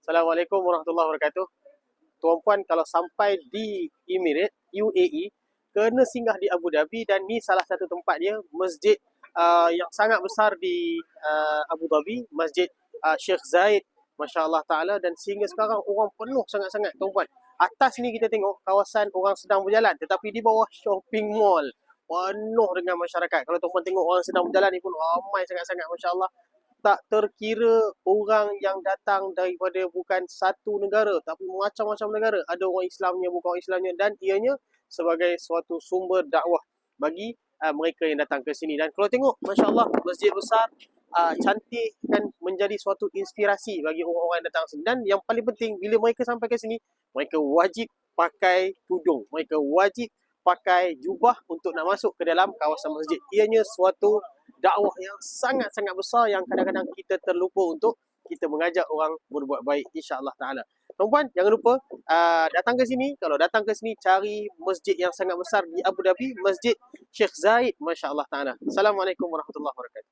Assalamualaikum warahmatullahi wabarakatuh. Tuan-puan, kalau sampai di Emirates, UAE, kena singgah di Abu Dhabi, dan ni salah satu tempat dia, masjid yang sangat besar di Abu Dhabi, Masjid Sheikh Zayed, Masya Allah Ta'ala, dan sehingga sekarang orang penuh sangat-sangat, tuan-puan. Atas ni kita tengok kawasan orang sedang berjalan, tetapi di bawah shopping mall penuh dengan masyarakat. Kalau tuan-puan tengok orang sedang berjalan ni pun ramai sangat-sangat, Masya Allah. Tak terkira orang yang datang daripada bukan satu negara, tapi macam-macam negara. Ada orang Islamnya, bukan orang Islamnya, dan ianya sebagai suatu sumber dakwah bagi mereka yang datang ke sini. Dan kalau tengok, Masya Allah, masjid besar, cantik, dan menjadi suatu inspirasi bagi orang-orang yang datang sini. Dan yang paling penting, bila mereka sampai ke sini, mereka wajib pakai tudung. Mereka wajib pakai jubah untuk nak masuk ke dalam kawasan masjid. Ianya suatu dakwah yang sangat-sangat besar yang kadang-kadang kita terlupa untuk kita mengajak orang berbuat baik, insya-Allah taala. Tuan-puan, jangan lupa datang ke sini. Kalau datang ke sini, cari masjid yang sangat besar di Abu Dhabi, Masjid Sheikh Zayed, masya-Allah taala. Assalamualaikum warahmatullahi wabarakatuh.